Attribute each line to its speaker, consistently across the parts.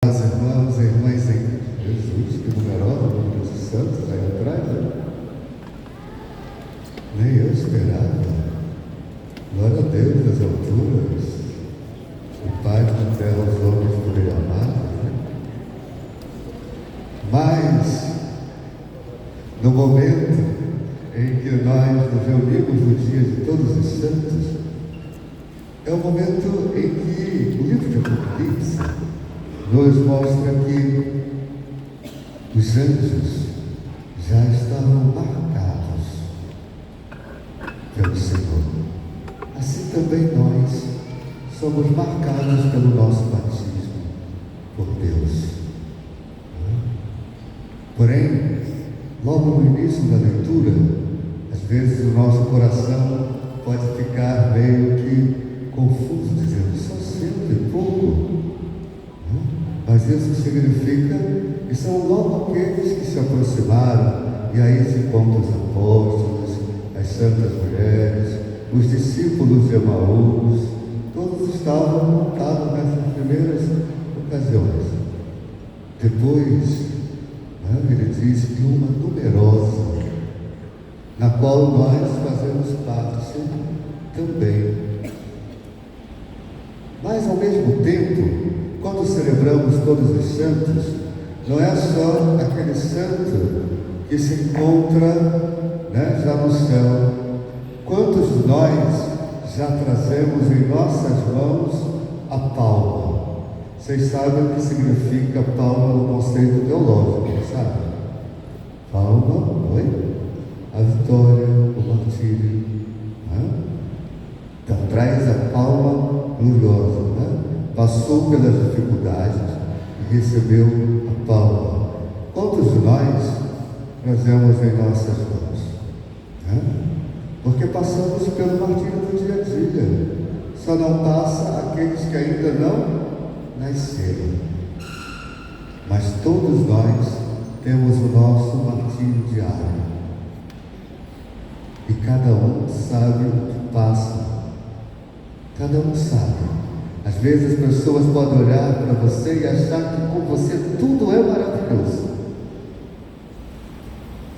Speaker 1: Os irmãos e irmãs em Jesus, que numerosa, número de santos aí atrás, né? Nem eu esperava. Glória a Deus das alturas, e paz na terra aos homens por ele amados, né? Mas, no momento em que nós nos reunimos no dia de Todos os Santos, é o momento em que o livro de Apocalipse nos mostra que os anjos já estavam marcados pelo Senhor. Assim também nós somos marcados pelo nosso batismo por Deus. Porém, logo no início da leitura, às vezes o nosso coração pode ficar meio que confuso, dizendo só 100 e pouco. Mas isso significa que são logo aqueles que se aproximaram, e aí se contam os apóstolos, as santas mulheres, os discípulos de Emaús, todos estavam montados nessas primeiras ocasiões. Depois, ele diz que uma numerosa, na qual nós fazemos parte também. Mas ao mesmo tempo, quando celebramos Todos os Santos, não é só aquele santo que se encontra, já no céu. Quantos de nós já trazemos em nossas mãos a palma? Vocês sabem o que significa palma no conceito teológico, sabe? Palma, a vitória, o martírio. Então traz a palma gloriosa, Passou pelas dificuldades e recebeu a palma. Quantos de nós trazemos em nossas mãos? Porque passamos pelo martírio do dia a dia. Só não passa aqueles que ainda não nasceram. Mas todos nós temos o nosso martírio diário. E cada um sabe o que passa. Cada um sabe. Às vezes as pessoas podem olhar para você e achar que com você tudo é maravilhoso.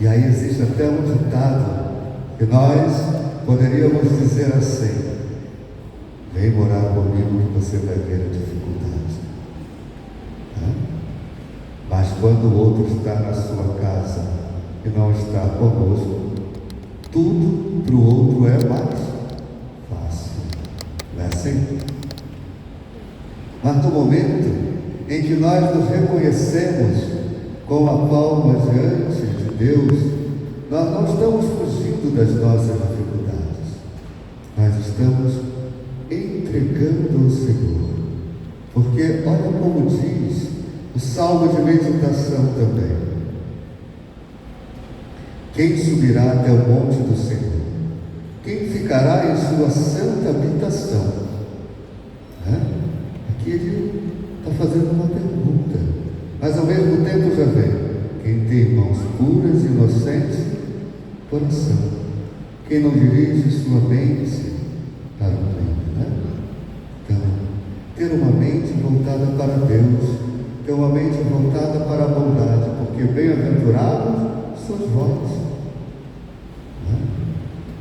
Speaker 1: E aí existe até um ditado que nós poderíamos dizer assim: vem morar comigo que você vai ver a dificuldade. Mas quando o outro está na sua casa e não está conosco, tudo para o outro é mais fácil. Não é assim? Mas no momento em que nós nos reconhecemos com a palma diante de Deus, nós não estamos fugindo das nossas dificuldades, nós estamos entregando ao Senhor. Porque olha como diz o Salmo de Meditação também: quem subirá até o monte do Senhor? Quem ficará em sua santa habitação? Aqui ele está fazendo uma pergunta, mas ao mesmo tempo já vem: quem tem mãos puras e inocentes coração, quem não dirige sua mente para o mundo, Então, ter uma mente voltada para Deus, ter uma mente voltada para a bondade, porque bem-aventurados sois vós.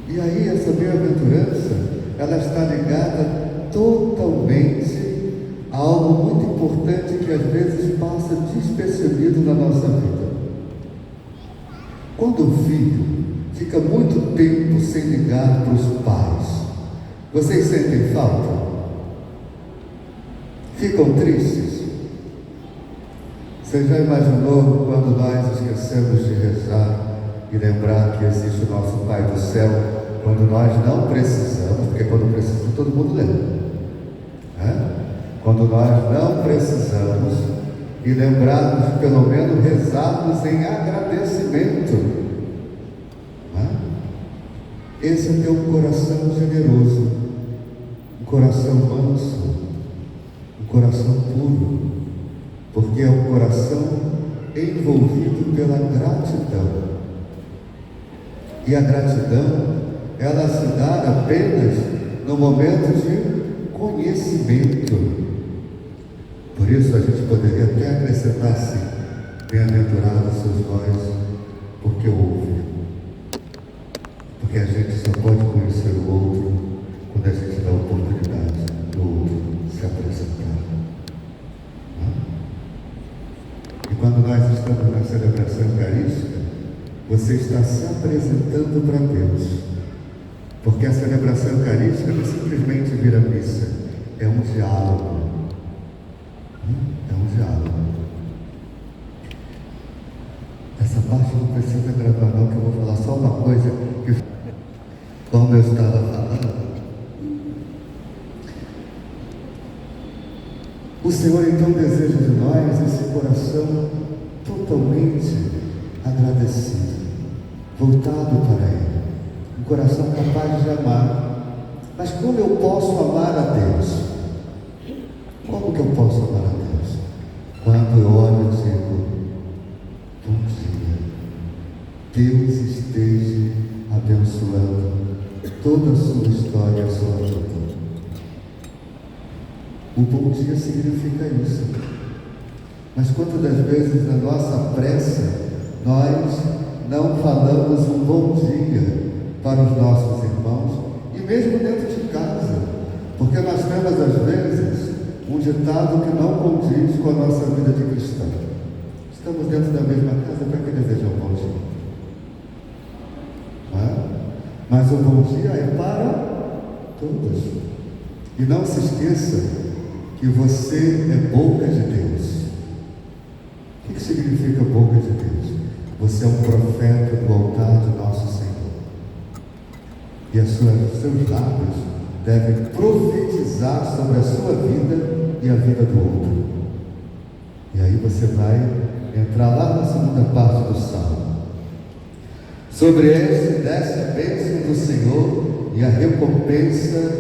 Speaker 1: E aí essa bem-aventurança, ela está ligada totalmente a algo muito importante que às vezes passa despercebido na nossa vida. Quando o filho fica muito tempo sem ligar para os pais, vocês sentem falta? Ficam tristes? Você já imaginou quando nós esquecemos de rezar e lembrar que existe o nosso Pai do céu, quando nós não precisamos, porque quando precisamos todo mundo lembra, Quando nós não precisamos, e lembrarmos, pelo menos rezarmos em agradecimento. Esse é ter um coração generoso, um coração manso, um coração puro, porque é um coração envolvido pela gratidão. E a gratidão, ela se dá apenas no momento de conhecimento. Por isso a gente poderia até acrescentar assim: bem-aventurados sois vós, porque ouvem. Porque a gente só pode conhecer o outro quando a gente dá a oportunidade do outro se apresentar. E quando nós estamos na celebração eucarística, você está se apresentando para Deus. Porque a celebração eucarística não é simplesmente vir à missa, é um diálogo. É um diálogo. Essa parte não precisa gravar não, que eu vou falar só uma coisa que, como eu estava falando, o Senhor então deseja de nós esse coração totalmente agradecido, voltado para Ele, um coração capaz de amar. Mas como eu posso amar a Deus? Como que eu posso amar a Deus? Quando eu olho e digo: bom dia, Deus esteja abençoando toda a sua história e a sua vida. O bom dia significa isso. Mas quantas das vezes na nossa pressa nós não falamos um bom dia para os nossos irmãos, e mesmo dentro de casa, porque nós temos às vezes um ditado que não condiz com a nossa vida de cristão. Estamos dentro da mesma casa, para que desejar um bom dia? Não é? Mas o bom dia é para todos. E não se esqueça que você é boca de Deus. O que significa boca de Deus? Você é um profeta do altar do nosso Senhor. E seus lábios devem profetizar sobre a sua vida e a vida do outro. E aí você vai entrar lá na segunda parte do Salmo. Sobre este desce a bênção do Senhor e a recompensa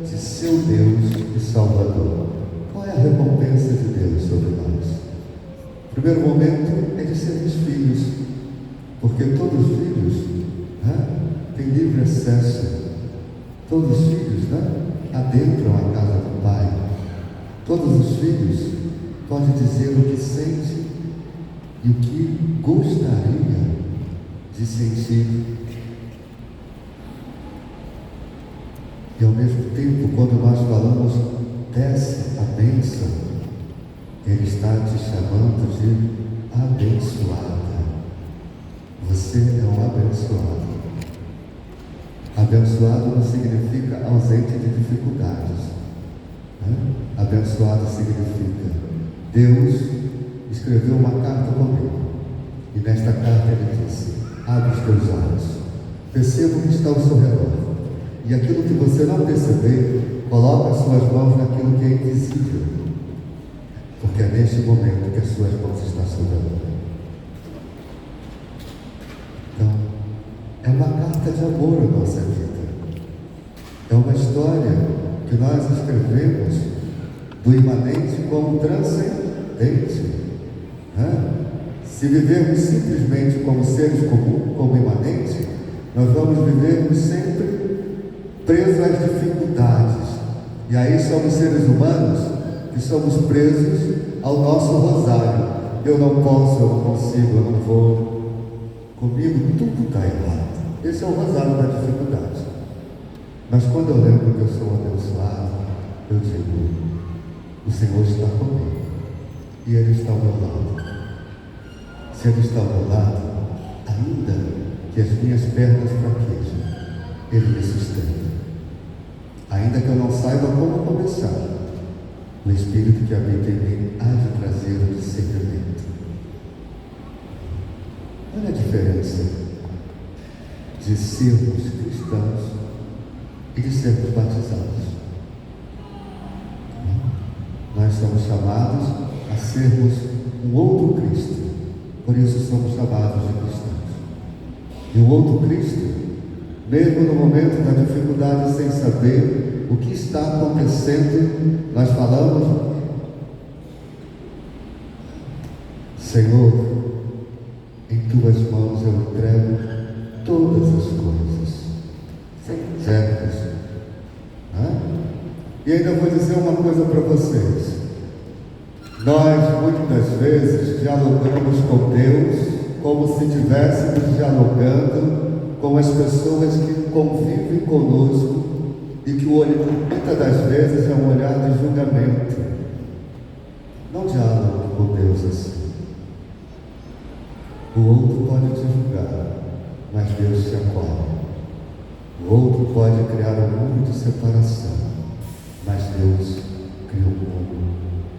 Speaker 1: de seu Deus e Salvador. Qual é a recompensa de Deus sobre nós? O primeiro momento é de sermos filhos, porque todos os filhos têm livre acesso. Todos os filhos adentram a casa do Pai. Todos os filhos podem dizer o que sente e o que gostaria de sentir. E ao mesmo tempo, quando nós falamos desce a bênção, Ele está te chamando de abençoada. Você é um abençoado. Abençoado não significa ausente de dificuldades. Abençoado significa: Deus escreveu uma carta comigo, e nesta carta Ele disse: abre os teus olhos, perceba o que está ao seu redor, e aquilo que você não perceber, coloque as suas mãos naquilo que é invisível, porque é neste momento que as suas mãos estão sobre a lua. Então, é uma carta de amor à nossa vida. É uma história que nós escrevemos do imanente como transcendente. Se vivermos simplesmente como seres comuns, como imanente, nós vamos vivermos sempre presos às dificuldades. E aí somos seres humanos que somos presos ao nosso rosário. Eu não posso, eu não consigo, eu não vou. Comigo tudo está errado. Esse é o rosário da dificuldade. Mas quando eu lembro que eu sou abençoado, eu digo: o Senhor está comigo e Ele está ao meu lado. Se Ele está ao meu lado, ainda que as minhas pernas fraquejem, Ele me sustenta. Ainda que eu não saiba como começar, o Espírito que habita em mim há de trazer o discernimento. Olha a diferença de sermos cristãos e de sermos batizados. Nós somos chamados a sermos um outro Cristo, por isso somos chamados de cristãos. E o outro Cristo, mesmo no momento da dificuldade, sem saber o que está acontecendo, nós falamos: Senhor, em tuas mãos eu entrego todas as coisas, sem reservas. E ainda vou dizer uma coisa para vocês: Nós, muitas das vezes, dialogamos com Deus como se estivéssemos dialogando com as pessoas que convivem conosco e que o olhar, muitas das vezes, é um olhar de julgamento. Não dialogue com Deus assim. O outro pode te julgar, mas Deus te acolhe. O outro pode criar um mundo de separação, mas Deus cria um mundo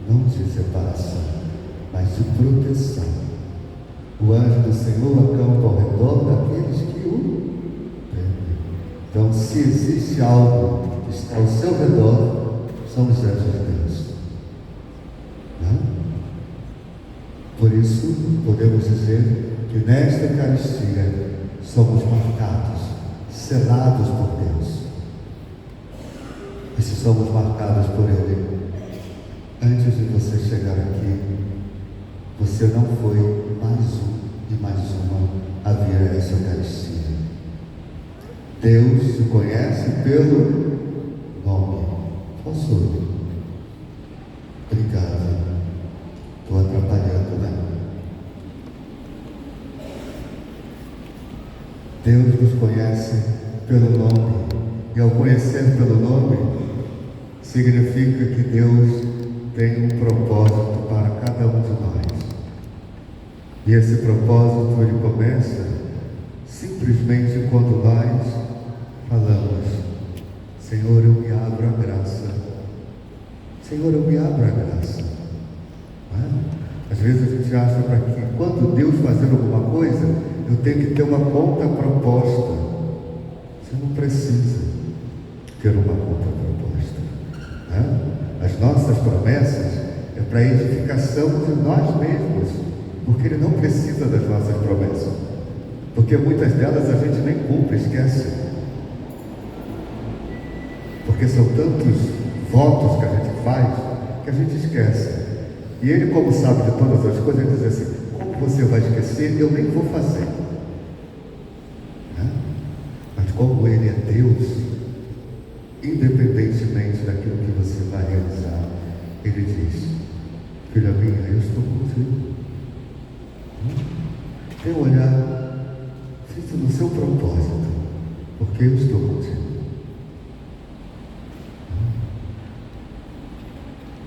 Speaker 1: não de separação, mas de proteção. O anjo do Senhor acampa ao redor daqueles que o temem. Então, se existe algo que está ao seu redor, são os anjos de Deus. Não? Por isso, podemos dizer que nesta Eucaristia somos marcados, selados por Deus. E se somos marcados por Ele, antes de você chegar aqui, você não foi mais um e mais uma a vir a essa Eucaristia. Deus te conhece pelo nome. Qual sou eu? Obrigado. Estou atrapalhando, né? Deus nos conhece pelo nome. E ao conhecer pelo nome, significa que Deus tem um propósito para cada um de nós. E esse propósito, ele começa simplesmente quando nós falamos: Senhor, eu me abro à graça. Senhor, eu me abro à graça. Não é? Às vezes a gente acha para que quando Deus fazer alguma coisa, eu tenho que ter uma contraproposta. Você não precisa ter uma contraproposta. Não é? As nossas promessas é para a edificação de nós mesmos, porque Ele não precisa das nossas promessas, porque muitas delas a gente nem cumpre, esquece, porque são tantos votos que a gente faz, que a gente esquece. E Ele, como sabe de todas as coisas, Ele diz assim: como você vai esquecer? Eu nem vou fazer. Né? Mas como Ele é Deus, independentemente daquilo que você vai realizar, Ele diz: filha minha, eu estou contigo. Tem um olhar fixo no seu propósito, porque eu estou contigo.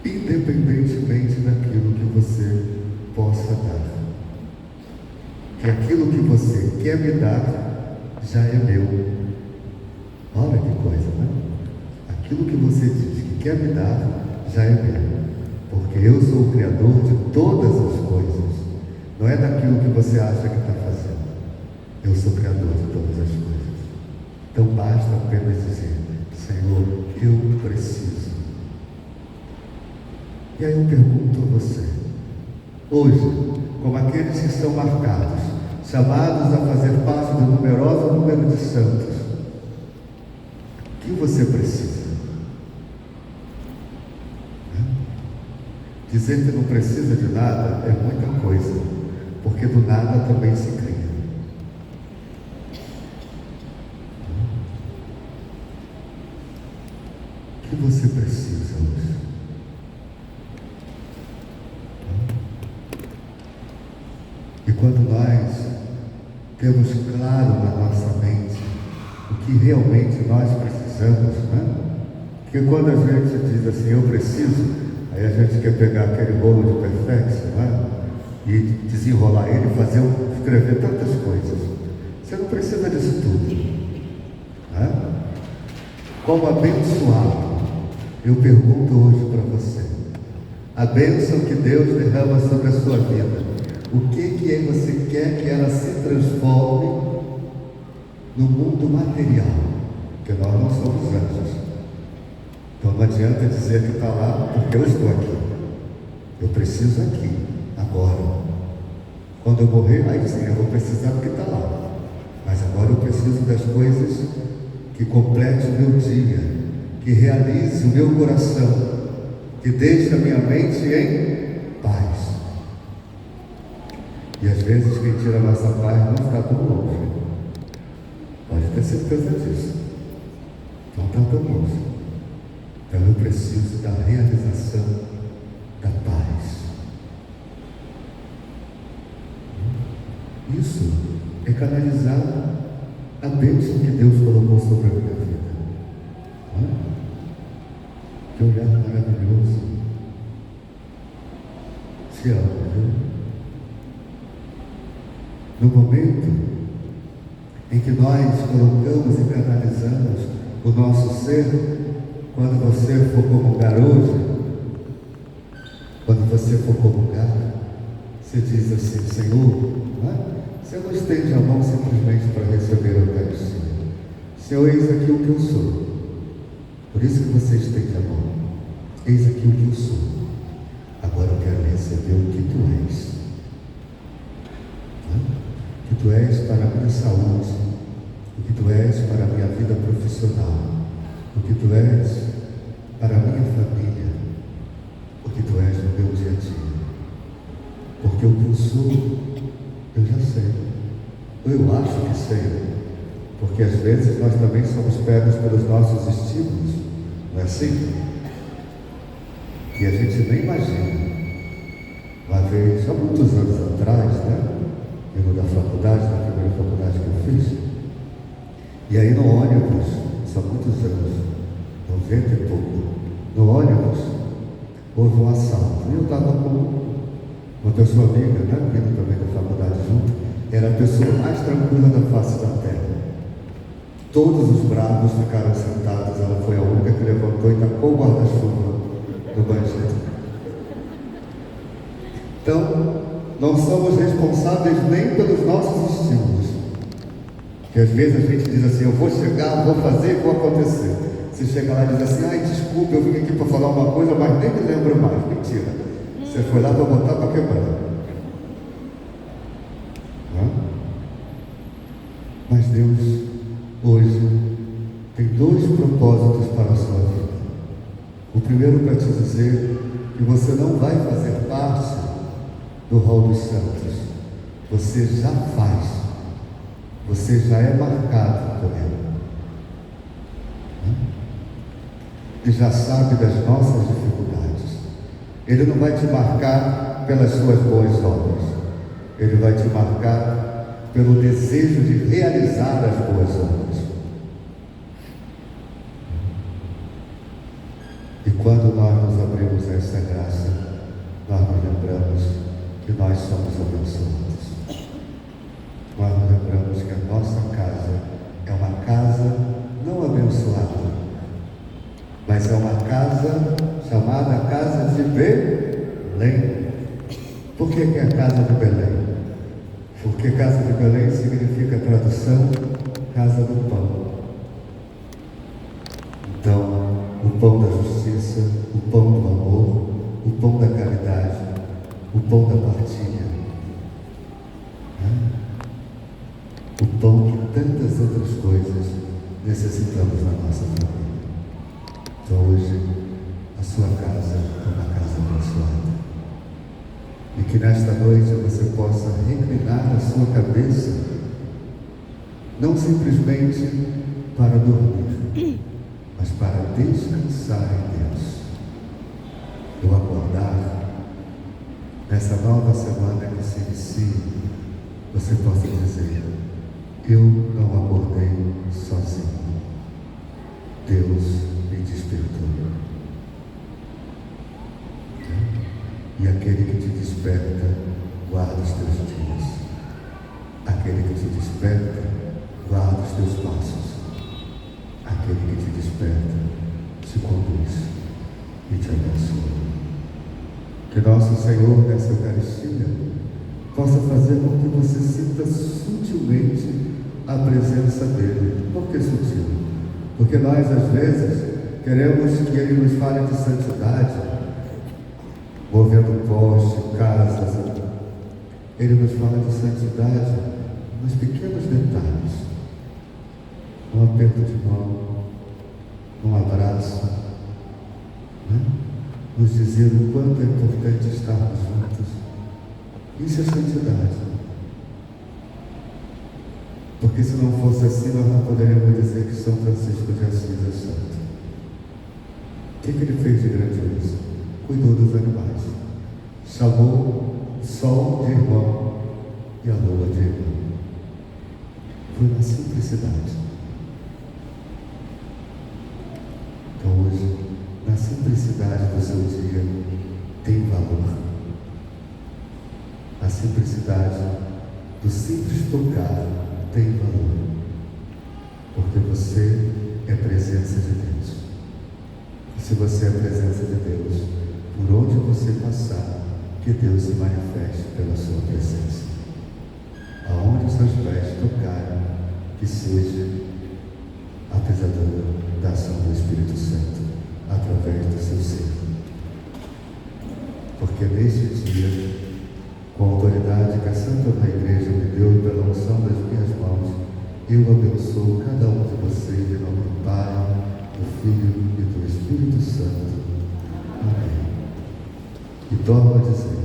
Speaker 1: Independentemente daquilo que você possa dar, que aquilo que você quer me dar já é meu. Olha que coisa, né? Aquilo que você diz que quer me dar já é meu, porque eu sou o Criador de todas as coisas. Não é daquilo que você acha que está fazendo. Eu sou o Criador de todas as coisas. Então basta apenas dizer: Senhor, eu preciso. E aí eu pergunto a você, hoje, como aqueles que são marcados, chamados a fazer parte do numeroso número de santos, o que você precisa? Dizer que não precisa de nada é muita coisa, porque do nada também se cria. O que você precisa hoje? E quando nós temos claro na nossa mente o que realmente nós precisamos, né? Porque quando a gente diz assim, eu preciso, aí a gente quer pegar aquele bolo de perfection, né? E desenrolar ele, escrever tantas coisas. Você não precisa disso tudo. Né? Como abençoado, eu pergunto hoje para você, a bênção que Deus derrama sobre a sua vida, o que você quer que ela se transforme no mundo material? Porque nós não somos anjos. Então não adianta dizer que está lá, porque eu estou aqui. Eu preciso aqui, agora. Quando eu morrer, aí sim, eu vou precisar porque está lá. Mas agora eu preciso das coisas que complete o meu dia, que realize o meu coração, que deixe a minha mente em paz. E às vezes quem tira a nossa paz não está tão longe. Pode ter certeza disso. Não está tão longe. Então eu preciso da realização da paz. Isso é canalizar a bênção que Deus colocou sobre a minha vida. Que olhar maravilhoso. Se ama, viu? No momento em que nós colocamos e canalizamos o nosso ser, quando você for comungar hoje, quando você for comungar, você diz assim: Senhor, você não estende a mão simplesmente para receber a Eucaristia. Senhor, eis aqui o que eu sou. Por isso que você estende a mão. Eis aqui o que eu sou. Agora eu quero receber o que tu és. O que tu és para a minha saúde, o que tu és para a minha vida profissional, o que tu és para a minha família, o que tu és no meu dia a dia. Porque o que eu sou, eu já sei. Ou eu acho que sei. Porque às vezes nós também somos pegos pelos nossos estímulos, não é assim? Que a gente nem imagina. Uma vez, há muitos anos atrás, indo da faculdade, da primeira faculdade que eu fiz, e aí no ônibus, isso há muitos anos, 90 e pouco, no ônibus, houve um assalto. E eu estava com uma pessoa amiga, vindo também da faculdade junto, era a pessoa mais tranquila da face da terra. Todos os bravos ficaram sentados, ela foi a única que levantou e tacou o guarda-chuva no banheiro. Então, não somos responsáveis nem pelos nossos estímulos. Porque às vezes a gente diz assim: eu vou chegar, vou fazer, vou acontecer. Você chega lá e diz assim: ai, desculpa, eu vim aqui para falar uma coisa, mas nem me lembro mais. Mentira. Você foi lá para botar para quebrar. Mas Deus, hoje, tem dois propósitos para a sua vida. O primeiro, para te dizer que você não vai fazer parte do rol dos santos. Você já faz. Você já é marcado por Ele. E já sabe das nossas dificuldades. Ele não vai te marcar pelas suas boas obras. Ele vai te marcar pelo desejo de realizar as boas obras. E quando nós nos abrimos a essa graça, nós nos lembramos que nós somos abençoados. Nós nos lembramos que a nossa casa é uma casa não abençoada, mas é uma casa chamada Casa de Belém. Por que é a Casa de Belém? Porque Casa de Belém significa, tradução, casa do pão. Então, o pão da justiça, o pão do amor, o pão da caridade, o pão da partilha, o pão que tantas outras coisas necessitamos na nossa família. Então hoje, a sua casa é uma casa abençoada. E que nesta noite você possa reclinar a sua cabeça, não simplesmente para dormir, mas para descansar em Deus. Eu acordar, nessa nova semana que se inicia, você possa dizer: eu não acordei sozinho. Deus me despertou. E aquele que te desperta, guarda os teus dias. Aquele que te desperta, guarda os teus passos. Aquele que te desperta, te conduz e te abençoa. Que nosso Senhor, nessa Eucaristia, possa fazer com que você sinta sutilmente a presença dEle. Por que sutil? Porque nós, às vezes, queremos que Ele nos fale de santidade, movendo poste, casas. Ele nos fala de santidade nos pequenos detalhes. Um aperto de mão, um abraço, nos dizer o quanto é importante estarmos juntos. Isso é santidade. Porque se não fosse assim, nós não poderíamos dizer que São Francisco de Assis é santo. O que ele fez de grandioso? Cuidou dos animais. Chamou o sol de irmão e a lua de Emã. Foi na simplicidade. Então hoje, na simplicidade do seu dia, tem valor. A simplicidade do simples tocar tem valor. Porque você é presença de Deus. E se você é presença de Deus, por onde você passar, que Deus se manifeste pela sua presença. Aonde os seus pés tocarem, que seja a pisadura da ação do Espírito Santo, através do seu ser. Porque neste dia, com a autoridade que a Santa Igreja me deu pela unção das minhas mãos, eu abençoo cada um de vocês em nome do Pai, do Filho e do Espírito Santo. Amém. E torno a dizer,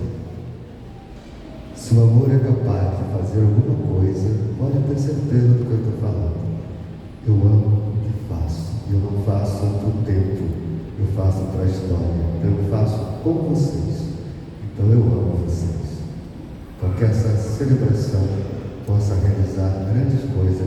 Speaker 1: se o amor é capaz de fazer alguma coisa, pode ter certeza do que eu estou falando. Eu amo o que faço. Eu não faço para o tempo, eu faço para a história. Então eu faço com vocês. Então eu amo vocês. Então que essa celebração possa realizar grandes coisas